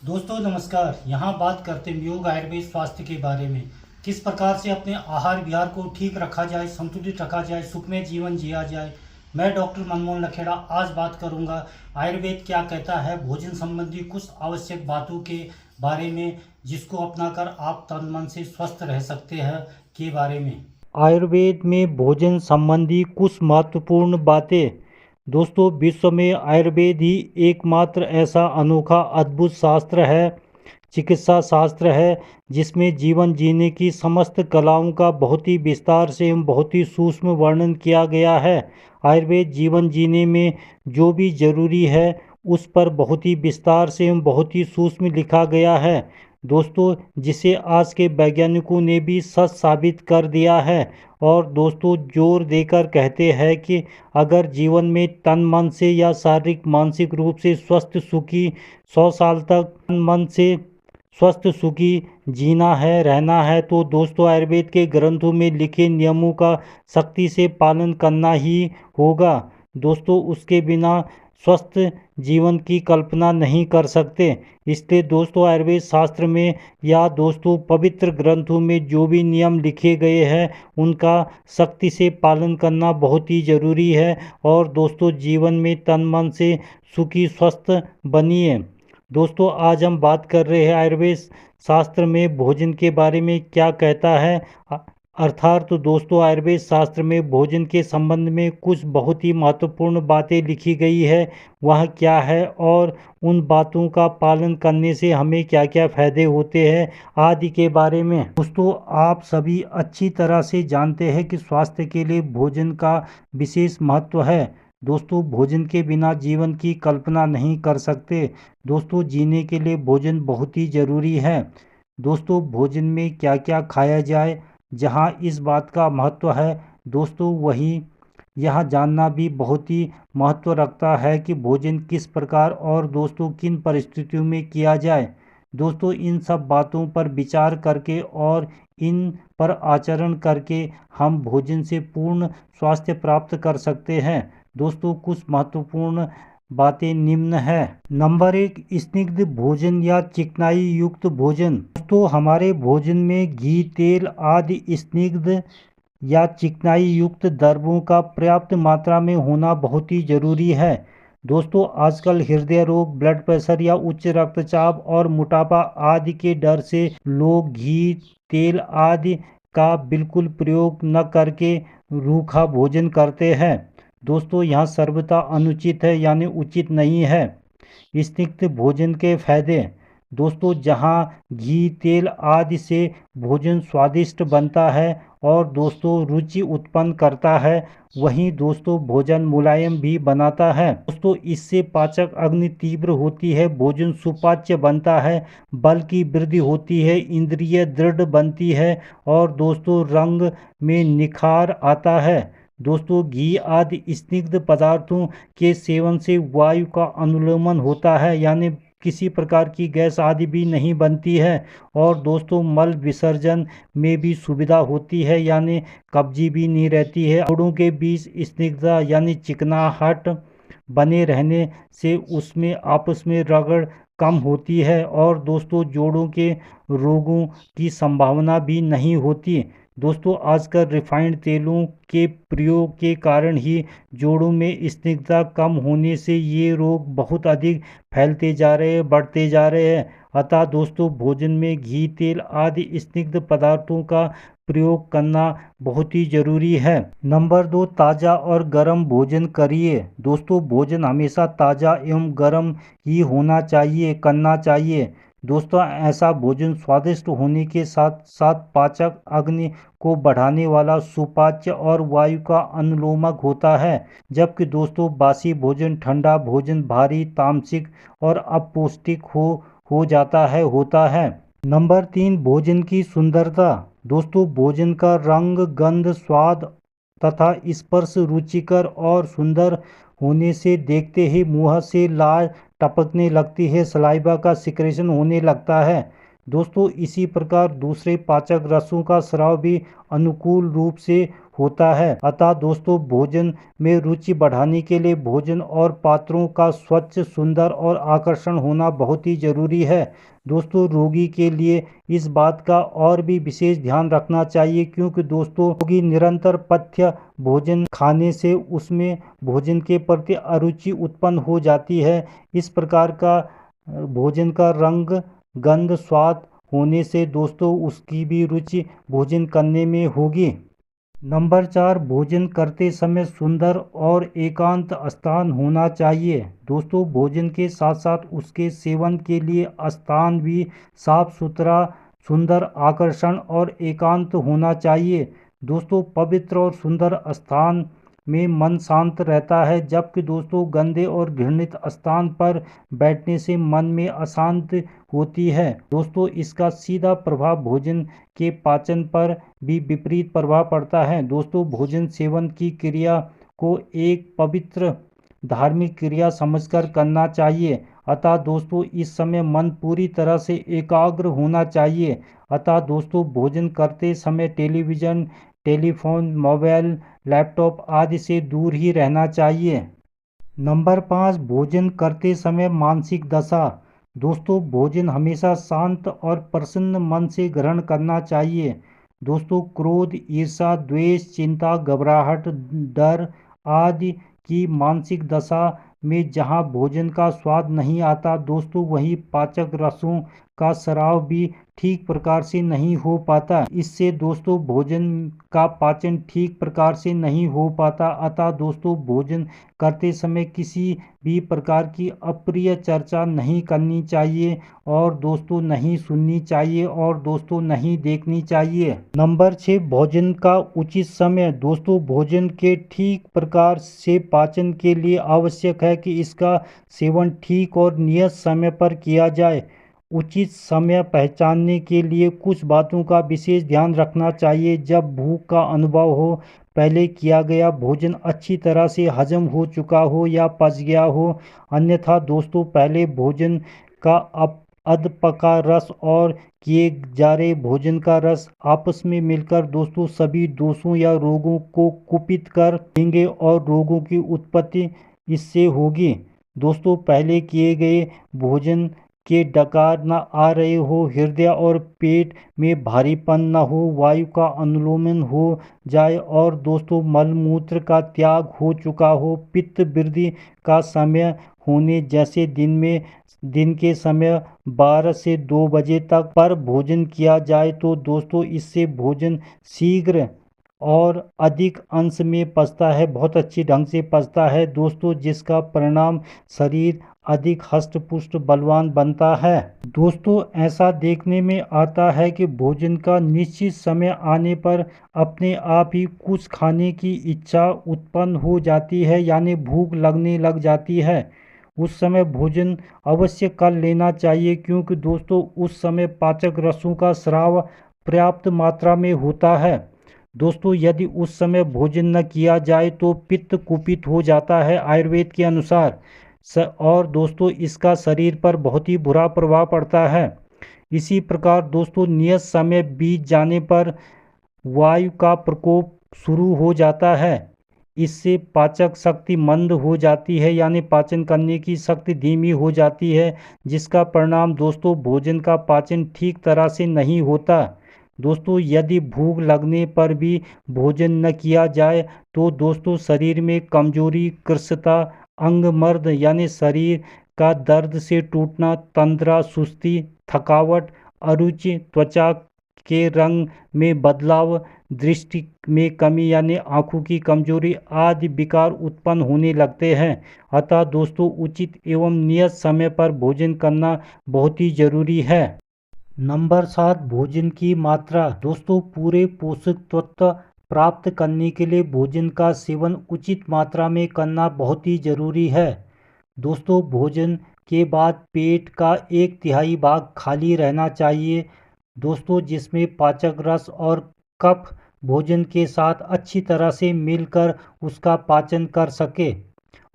दोस्तों नमस्कार। यहाँ बात करते हैं योग आयुर्वेद स्वास्थ्य के बारे में। किस प्रकार से अपने आहार विहार को ठीक रखा जाए, संतुलित रखा जाए, सुखमय जीवन जिया जाए। मैं डॉक्टर मनमोहन लखेड़ा आज बात करूँगा आयुर्वेद क्या कहता है भोजन संबंधी कुछ आवश्यक बातों के बारे में, जिसको अपनाकर आप तन मन से स्वस्थ रह सकते हैं के बारे में। आयुर्वेद में भोजन संबंधी कुछ महत्वपूर्ण बातें। दोस्तों, विश्व में आयुर्वेद ही एकमात्र ऐसा अनोखा अद्भुत शास्त्र है, चिकित्सा शास्त्र है, जिसमें जीवन जीने की समस्त कलाओं का बहुत ही विस्तार से एवं बहुत ही सूक्ष्म वर्णन किया गया है। आयुर्वेद जीवन जीने में जो भी जरूरी है उस पर बहुत ही विस्तार से एवं बहुत ही सूक्ष्म लिखा गया है दोस्तों, जिसे आज के वैज्ञानिकों ने भी सच साबित कर दिया है। और दोस्तों, जोर देकर कहते हैं कि अगर जीवन में तन मन से या शारीरिक मानसिक रूप से स्वस्थ सुखी 100 साल तक तन मन से स्वस्थ सुखी जीना है, रहना है, तो दोस्तों आयुर्वेद के ग्रंथों में लिखे नियमों का सख्ती से पालन करना ही होगा। दोस्तों, उसके बिना स्वस्थ जीवन की कल्पना नहीं कर सकते। इसलिए दोस्तों आयुर्वेद शास्त्र में या दोस्तों पवित्र ग्रंथों में जो भी नियम लिखे गए हैं उनका सख्ती से पालन करना बहुत ही ज़रूरी है। और दोस्तों जीवन में तन मन से सुखी स्वस्थ बनिए। दोस्तों, आज हम बात कर रहे हैं आयुर्वेद शास्त्र में भोजन के बारे में क्या कहता है। अर्थात तो दोस्तों आयुर्वेद शास्त्र में भोजन के संबंध में कुछ बहुत ही महत्वपूर्ण बातें लिखी गई है। वह क्या है और उन बातों का पालन करने से हमें क्या क्या फायदे होते हैं आदि के बारे में। दोस्तों, आप सभी अच्छी तरह से जानते हैं कि स्वास्थ्य के लिए भोजन का विशेष महत्व है। दोस्तों, भोजन के बिना जीवन की कल्पना नहीं कर सकते। दोस्तों, जीने के लिए भोजन बहुत ही ज़रूरी है। दोस्तों, भोजन में क्या क्या खाया जाए, जहाँ इस बात का महत्व है दोस्तों, वही यह जानना भी बहुत ही महत्व रखता है कि भोजन किस प्रकार और दोस्तों किन परिस्थितियों में किया जाए। दोस्तों, इन सब बातों पर विचार करके और इन पर आचरण करके हम भोजन से पूर्ण स्वास्थ्य प्राप्त कर सकते हैं। दोस्तों, कुछ महत्वपूर्ण बातें निम्न है। नंबर 1, स्निग्ध भोजन या चिकनाई युक्त भोजन। दोस्तों, हमारे भोजन में घी, तेल आदि स्निग्ध या चिकनाई युक्त द्रव्यों का पर्याप्त मात्रा में होना बहुत ही जरूरी है। दोस्तों, आजकल हृदय रोग, ब्लड प्रेशर या उच्च रक्तचाप और मोटापा आदि के डर से लोग घी, तेल आदि का बिल्कुल प्रयोग न करके रूखा भोजन करते हैं। दोस्तों, यह सर्वथा अनुचित है, यानी उचित नहीं है। स्निग्ध भोजन के फायदे। दोस्तों, जहाँ घी, तेल आदि से भोजन स्वादिष्ट बनता है और दोस्तों रुचि उत्पन्न करता है, वहीं दोस्तों भोजन मुलायम भी बनाता है। दोस्तों, इससे पाचक अग्नि तीव्र होती है, भोजन सुपाच्य बनता है, बल की वृद्धि होती है, इंद्रिय दृढ़ बनती है और दोस्तों रंग में निखार आता है। दोस्तों, घी आदि स्निग्ध पदार्थों के सेवन से वायु का अनुलोमन होता है, यानी किसी प्रकार की गैस आदि भी नहीं बनती है। और दोस्तों मल विसर्जन में भी सुविधा होती है, यानी कब्जी भी नहीं रहती है। जोड़ों के बीच स्निग्धता यानी चिकनाहट बने रहने से उसमें आपस में रगड़ कम होती है और दोस्तों जोड़ों के रोगों की संभावना भी नहीं होती। दोस्तों, आजकल रिफाइंड तेलों के प्रयोग के कारण ही जोड़ों में स्निग्धता कम होने से ये रोग बहुत अधिक फैलते जा रहे हैं, बढ़ते जा रहे हैं। अतः दोस्तों, भोजन में घी, तेल आदि स्निग्ध पदार्थों का प्रयोग करना बहुत ही ज़रूरी है। नंबर 2, ताज़ा और गर्म भोजन करिए। दोस्तों, भोजन हमेशा ताज़ा एवं गर्म ही होना चाहिए, करना चाहिए। दोस्तों, ऐसा भोजन स्वादिष्ट होने के साथ साथ पाचक अग्नि को बढ़ाने वाला, सुपाच्य और वायु का अनुलोमक होता है। जबकि दोस्तों बासी भोजन, ठंडा भोजन भारी, तामसिक और अपौष्टिक हो जाता है, होता है। नंबर 3, भोजन की सुंदरता। दोस्तों, भोजन का रंग, गंध, स्वाद तथा स्पर्श रुचिकर और सुंदर होने से देखते ही मुंह से लार टपकने लगती है, सलाइवा का सिक्रेशन होने लगता है। दोस्तों इसी प्रकार दूसरे पाचक रसों का स्राव भी अनुकूल रूप से होता है। अतः दोस्तों भोजन में रुचि बढ़ाने के लिए भोजन और पात्रों का स्वच्छ, सुंदर और आकर्षण होना बहुत ही जरूरी है। दोस्तों रोगी के लिए इस बात का और भी विशेष ध्यान रखना चाहिए, क्योंकि दोस्तों रोगी निरंतर पथ्य भोजन खाने से उसमें भोजन के प्रति अरुचि उत्पन्न हो जाती है। इस प्रकार का भोजन का रंग, गंध, स्वाद होने से दोस्तों उसकी भी रुचि भोजन करने में होगी। नंबर 4, भोजन करते समय सुंदर और एकांत स्थान होना चाहिए। दोस्तों भोजन के साथ साथ उसके सेवन के लिए स्थान भी साफ सुथरा, सुंदर, आकर्षण और एकांत होना चाहिए। दोस्तों पवित्र और सुंदर स्थान में मन शांत रहता है, जबकि दोस्तों गंदे और घृणित स्थान पर बैठने से मन में अशांति होती है। दोस्तों इसका सीधा प्रभाव भोजन के पाचन पर भी विपरीत प्रभाव पड़ता है। दोस्तों भोजन सेवन की क्रिया को एक पवित्र धार्मिक क्रिया समझकर करना चाहिए। अतः दोस्तों इस समय मन पूरी तरह से एकाग्र होना चाहिए। अतः दोस्तों भोजन करते समय टेलीविज़न, टेलीफोन, मोबाइल, लैपटॉप आदि से दूर ही रहना चाहिए। नंबर 5, भोजन करते समय मानसिक दशा। दोस्तों भोजन हमेशा शांत और प्रसन्न मन से ग्रहण करना चाहिए। दोस्तों क्रोध, ईर्ष्या, द्वेष, चिंता, घबराहट, डर आदि की मानसिक दशा में जहां भोजन का स्वाद नहीं आता दोस्तों, वहीं पाचक रसों का स्राव भी ठीक प्रकार से नहीं हो पाता। इससे दोस्तों भोजन का पाचन ठीक प्रकार से नहीं हो पाता। अतः दोस्तों भोजन करते समय किसी भी प्रकार की अप्रिय चर्चा नहीं करनी चाहिए, और दोस्तों नहीं सुननी चाहिए, और दोस्तों नहीं देखनी चाहिए। नंबर 6, भोजन का उचित समय। दोस्तों भोजन के ठीक प्रकार से पाचन के लिए आवश्यक है कि इसका सेवन ठीक और नियत समय पर किया जाए। उचित समय पहचानने के लिए कुछ बातों का विशेष ध्यान रखना चाहिए। जब भूख का अनुभव हो, पहले किया गया भोजन अच्छी तरह से हजम हो चुका हो या पच गया हो, अन्यथा दोस्तों पहले भोजन का अधपका रस और किए जा रहे भोजन का रस आपस में मिलकर दोस्तों सभी दोषों या रोगों को कुपित कर देंगे और रोगों की उत्पत्ति इससे होगी। दोस्तों पहले किए गए भोजन के डकार न आ रहे हो, हृदय और पेट में भारीपन न हो, वायु का अनुलोमन हो जाए, और दोस्तों मलमूत्र का त्याग हो चुका हो, पित्त वृद्धि का समय होने जैसे दिन के समय 12 से 2 बजे तक पर भोजन किया जाए तो दोस्तों इससे भोजन शीघ्र और अधिक अंश में पचता है, बहुत अच्छी ढंग से पचता है दोस्तों, जिसका परिणाम शरीर अधिक हष्ट पुष्ट बलवान बनता है। दोस्तों ऐसा देखने में आता है कि भोजन का निश्चित समय आने पर अपने आप ही कुछ खाने की इच्छा उत्पन्न हो जाती है, यानी भूख लगने लग जाती है। उस समय भोजन अवश्य कर लेना चाहिए, क्योंकि दोस्तों उस समय पाचक रसों का स्राव पर्याप्त मात्रा में होता है। दोस्तों यदि उस समय भोजन न किया जाए तो पित्त कुपित हो जाता है आयुर्वेद के अनुसार, और दोस्तों इसका शरीर पर बहुत ही बुरा प्रभाव पड़ता है। इसी प्रकार दोस्तों नियत समय बीत जाने पर वायु का प्रकोप शुरू हो जाता है। इससे पाचक शक्ति मंद हो जाती है, यानी पाचन करने की शक्ति धीमी हो जाती है, जिसका परिणाम दोस्तों भोजन का पाचन ठीक तरह से नहीं होता। दोस्तों यदि भूख लगने पर भी भोजन न किया जाए तो दोस्तों शरीर में कमजोरी, कृशता, अंग मर्द यानी शरीर का दर्द से टूटना, तंद्रा, सुस्ती, थकावट, अरुचि, त्वचा के रंग में बदलाव, दृष्टि में कमी यानी आंखों की कमजोरी आदि विकार उत्पन्न होने लगते हैं। अतः दोस्तों उचित एवं नियत समय पर भोजन करना बहुत ही जरूरी है। नंबर 7, भोजन की मात्रा। दोस्तों पूरे पोषक तत्व प्राप्त करने के लिए भोजन का सेवन उचित मात्रा में करना बहुत ही जरूरी है। दोस्तों भोजन के बाद पेट का 1/3 भाग खाली रहना चाहिए दोस्तों, जिसमें पाचक रस और कफ भोजन के साथ अच्छी तरह से मिलकर उसका पाचन कर सके,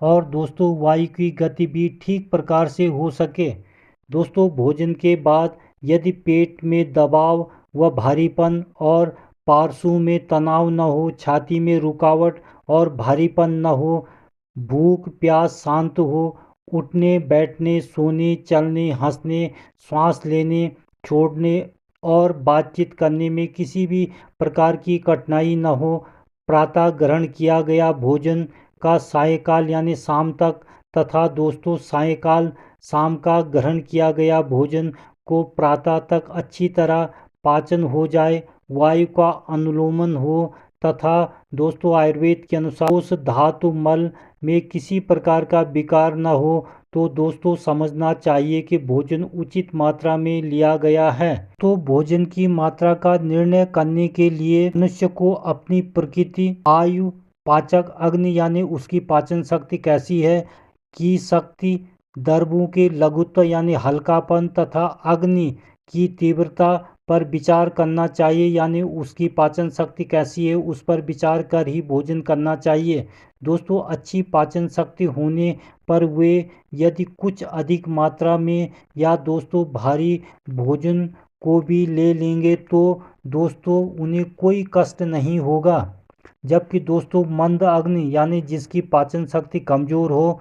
और दोस्तों वायु की गति भी ठीक प्रकार से हो सके। दोस्तों भोजन के बाद यदि पेट में दबाव व भारीपन और पार्श्व में तनाव न हो, छाती में रुकावट और भारीपन न हो, भूख प्यास शांत हो, उठने बैठने सोने चलने हंसने श्वास लेने छोड़ने और बातचीत करने में किसी भी प्रकार की कठिनाई न हो, प्रातः ग्रहण किया गया भोजन का सायंकाल यानी शाम तक तथा दोस्तों सायंकाल शाम का ग्रहण किया गया भोजन को प्रातः तक अच्छी तरह पाचन हो जाए, वायु का अनुलोमन हो तथा दोस्तों आयुर्वेद के अनुसार उस धातु मल में किसी प्रकार का विकार न हो, तो दोस्तों समझना चाहिए कि भोजन उचित मात्रा में लिया गया है। तो भोजन की मात्रा का निर्णय करने के लिए मनुष्य को अपनी प्रकृति, आयु, पाचक अग्नि यानी उसकी पाचन शक्ति कैसी है की शक्ति, द्रव्यों के लघुत्व यानी हल्कापन तथा अग्नि की तीव्रता पर विचार करना चाहिए, यानी उसकी पाचन शक्ति कैसी है उस पर विचार कर ही भोजन करना चाहिए। दोस्तों अच्छी पाचन शक्ति होने पर वे यदि कुछ अधिक मात्रा में या दोस्तों भारी भोजन को भी ले लेंगे तो दोस्तों उन्हें कोई कष्ट नहीं होगा। जबकि दोस्तों मंद अग्नि यानी जिसकी पाचन शक्ति कमजोर हो,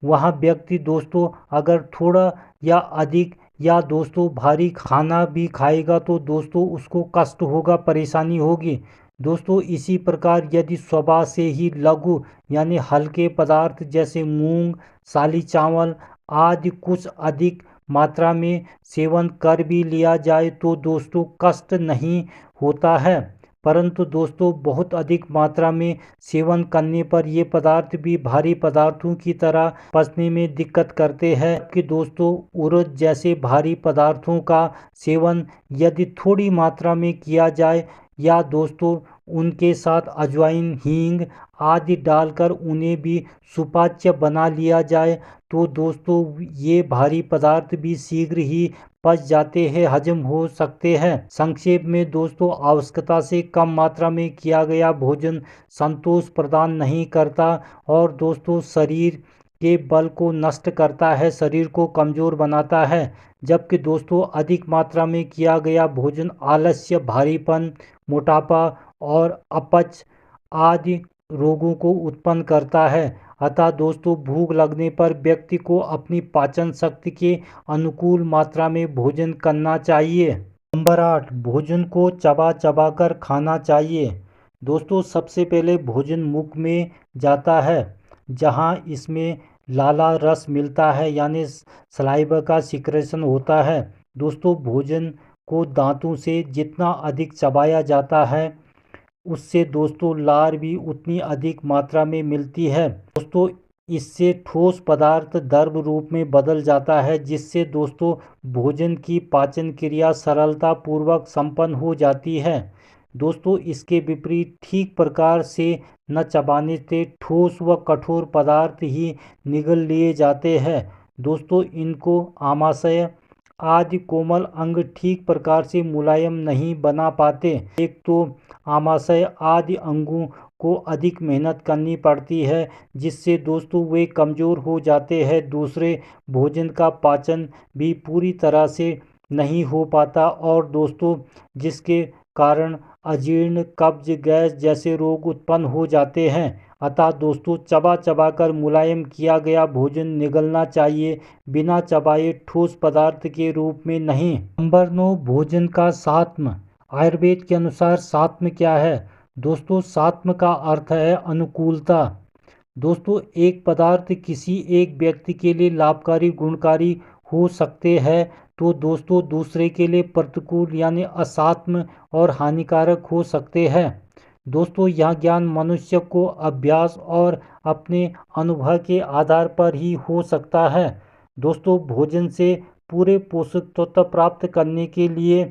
वह व्यक्ति दोस्तों अगर थोड़ा या अधिक या दोस्तों भारी खाना भी खाएगा तो दोस्तों उसको कष्ट होगा, परेशानी होगी। दोस्तों इसी प्रकार यदि स्वभाव से ही लघु यानी हल्के पदार्थ जैसे मूंग, साली चावल आदि कुछ अधिक मात्रा में सेवन कर भी लिया जाए तो दोस्तों कष्ट नहीं होता है, परंतु दोस्तों बहुत अधिक मात्रा में सेवन करने पर ये पदार्थ भी भारी पदार्थों की तरह पचने में दिक्कत करते हैं। कि दोस्तों उड़द जैसे भारी पदार्थों का सेवन यदि थोड़ी मात्रा में किया जाए या दोस्तों उनके साथ अजवाइन, हींग आदि डालकर उन्हें भी सुपाच्य बना लिया जाए तो दोस्तों ये भारी पदार्थ भी शीघ्र ही पच जाते हैं, हजम हो सकते हैं। संक्षेप में दोस्तों आवश्यकता से कम मात्रा में किया गया भोजन संतोष प्रदान नहीं करता और दोस्तों शरीर के बल को नष्ट करता है, शरीर को कमजोर बनाता है। जबकि दोस्तों अधिक मात्रा में किया गया भोजन आलस्य, भारीपन, मोटापा और अपच आदि रोगों को उत्पन्न करता है। अतः दोस्तों भूख लगने पर व्यक्ति को अपनी पाचन शक्ति के अनुकूल मात्रा में भोजन करना चाहिए। नंबर 8, भोजन को चबा चबा कर खाना चाहिए। दोस्तों सबसे पहले भोजन मुख में जाता है जहां इसमें लाला रस मिलता है यानी सलाइवा का सिक्रेशन होता है। दोस्तों भोजन को दांतों से जितना अधिक चबाया जाता है उससे दोस्तों लार भी उतनी अधिक मात्रा में मिलती है। दोस्तों इससे ठोस पदार्थ द्रव रूप में बदल जाता है जिससे दोस्तों भोजन की पाचन क्रिया सरलता पूर्वक संपन्न हो जाती है। दोस्तों इसके विपरीत ठीक प्रकार से न चबाने से ठोस व कठोर पदार्थ ही निगल लिए जाते हैं। दोस्तों इनको आमाशय आदि कोमल अंग ठीक प्रकार से मुलायम नहीं बना पाते। एक तो आमाशय आदि अंगों को अधिक मेहनत करनी पड़ती है जिससे दोस्तों वे कमज़ोर हो जाते हैं। दूसरे भोजन का पाचन भी पूरी तरह से नहीं हो पाता और दोस्तों जिसके कारण अजीर्ण, कब्ज, गैस जैसे रोग उत्पन्न हो जाते हैं। अतः दोस्तों चबा चबा कर मुलायम किया गया भोजन निगलना चाहिए, बिना चबाए ठोस पदार्थ के रूप में नहीं। नंबर 9, भोजन का सात्म। आयुर्वेद के अनुसार सात्म क्या है? दोस्तों सात्म का अर्थ है अनुकूलता। दोस्तों एक पदार्थ किसी एक व्यक्ति के लिए लाभकारी गुणकारी हो सकते हैं तो दोस्तों दूसरे के लिए प्रतिकूल यानी असात्म और हानिकारक हो सकते हैं। दोस्तों यह ज्ञान मनुष्य को अभ्यास और अपने अनुभव के आधार पर ही हो सकता है। दोस्तों भोजन से पूरे पोषक तत्व प्राप्त करने के लिए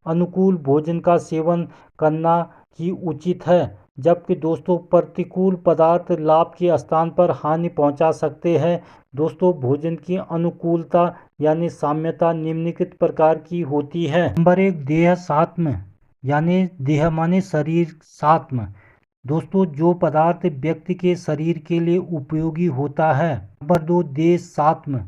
अनुकूल भोजन का सेवन करना ही उचित है, जबकि दोस्तों प्रतिकूल पदार्थ लाभ के स्थान पर हानि पहुंचा सकते हैं। दोस्तों भोजन की अनुकूलता यानी साम्यता निम्नलिखित प्रकार की होती है। नंबर 1, देह सात्म यानी देह माने शरीर सात्म। दोस्तों जो पदार्थ व्यक्ति के शरीर के लिए उपयोगी होता है। नंबर 2, देश सात्म।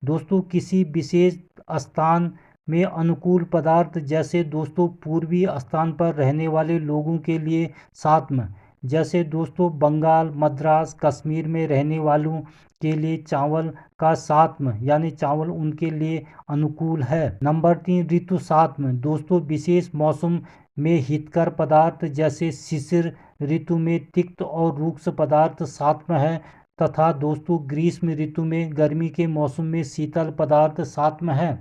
दोस्तों किसी विशेष स्थान में अनुकूल पदार्थ, जैसे दोस्तों पूर्वी स्थान पर रहने वाले लोगों के लिए सात्म, जैसे दोस्तों बंगाल, मद्रास, कश्मीर में रहने वालों के लिए चावल का सात्म यानी चावल उनके लिए अनुकूल है। नंबर 3, ऋतु सात्म, दोस्तों विशेष मौसम में हितकर पदार्थ जैसे शिशिर ऋतु में तिक्त और रूक्ष पदार्थ सात्म है, तथा दोस्तों ग्रीष्म ऋतु में गर्मी के मौसम में शीतल पदार्थ सात्म है।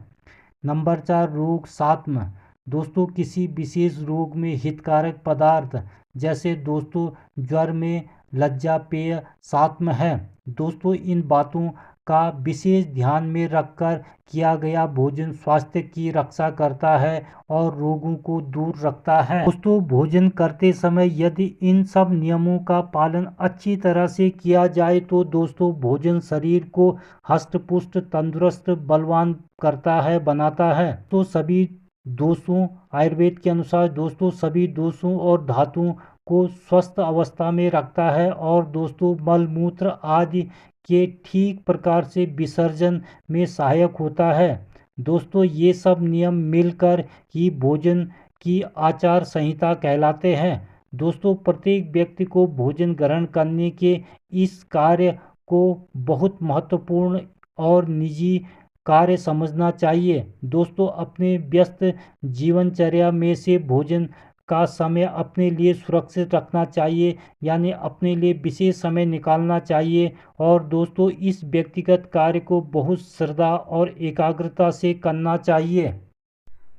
नंबर 4, रोग सात्म, दोस्तों किसी विशेष रोग में हितकारक पदार्थ जैसे दोस्तों ज्वर में लज्जा पेय सात्म है। दोस्तों इन बातों का विशेष ध्यान में रखकर किया गया भोजन स्वास्थ्य की रक्षा करता है और रोगों को दूर रखता है। दोस्तों भोजन करते समय यदि इन सब नियमों का पालन अच्छी तरह से किया जाए तो दोस्तों भोजन शरीर को हष्ट पुष्ट तंदुरुस्त बलवान करता है, बनाता है। तो सभी दोषों, आयुर्वेद के अनुसार दोस्तों सभी दोषों और धातुओं को स्वस्थ अवस्था में रखता है और दोस्तों मल मूत्र आदि के ठीक प्रकार से विसर्जन में सहायक होता है। दोस्तों ये सब नियम मिलकर ही भोजन की आचार संहिता कहलाते हैं। दोस्तों प्रत्येक व्यक्ति को भोजन ग्रहण करने के इस कार्य को बहुत महत्वपूर्ण और निजी कार्य समझना चाहिए। दोस्तों अपने व्यस्त जीवनचर्या में से भोजन का समय अपने लिए सुरक्षित रखना चाहिए, यानी अपने लिए विशेष समय निकालना चाहिए और दोस्तों इस व्यक्तिगत कार्य को बहुत श्रद्धा और एकाग्रता से करना चाहिए।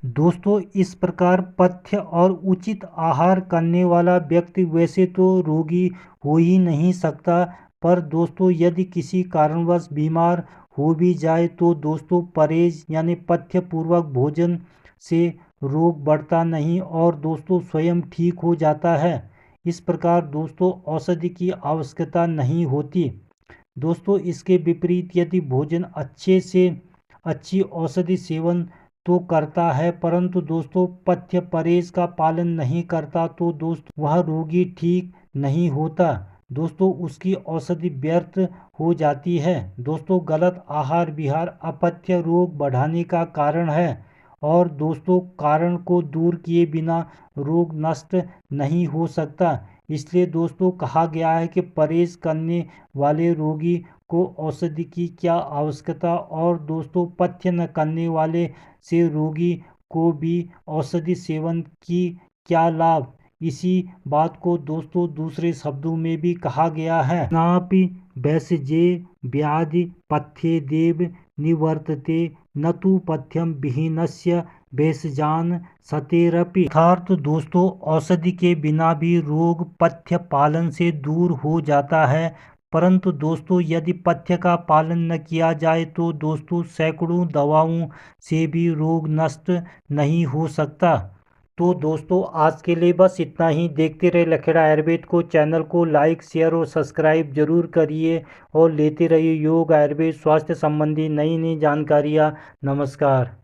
दोस्तों इस प्रकार पथ्य और उचित आहार करने वाला व्यक्ति वैसे तो रोगी हो ही नहीं सकता, पर दोस्तों यदि किसी कारणवश बीमार हो भी जाए तो दोस्तों परहेज यानी पथ्य पूर्वक भोजन से रोग बढ़ता नहीं और दोस्तों स्वयं ठीक हो जाता है। इस प्रकार दोस्तों औषधि की आवश्यकता नहीं होती। दोस्तों इसके विपरीत यदि भोजन अच्छी औषधि सेवन तो करता है, परंतु दोस्तों पथ्य परहेज का पालन नहीं करता तो दोस्तों वह रोगी ठीक नहीं होता। दोस्तों उसकी औषधि व्यर्थ हो जाती है। दोस्तों गलत आहार विहार अपथ्य रोग बढ़ाने का कारण है और दोस्तों कारण को दूर किए बिना रोग नष्ट नहीं हो सकता। इसलिए दोस्तों कहा गया है कि परहेज करने वाले रोगी को औषधि की क्या आवश्यकता और दोस्तों पथ्य न करने वाले से रोगी को भी औषधि सेवन की क्या लाभ। इसी बात को दोस्तों दूसरे शब्दों में भी कहा गया है, नापि वैसजे व्याधि पथ्ये देव निवर्तते न तु पथ्यम विहीनस्य भेषजान सतेरपि। अर्थात दोस्तों औषधि के बिना भी रोग पथ्य पालन से दूर हो जाता है, परंतु दोस्तों यदि पथ्य का पालन न किया जाए तो दोस्तों सैकड़ों दवाओं से भी रोग नष्ट नहीं हो सकता। तो दोस्तों आज के लिए बस इतना ही। देखते रहे लखेड़ा आयुर्वेद को। चैनल को लाइक शेयर और सब्सक्राइब जरूर करिए और लेते रहिए योग आयुर्वेद स्वास्थ्य संबंधी नई नई जानकारियाँ। नमस्कार।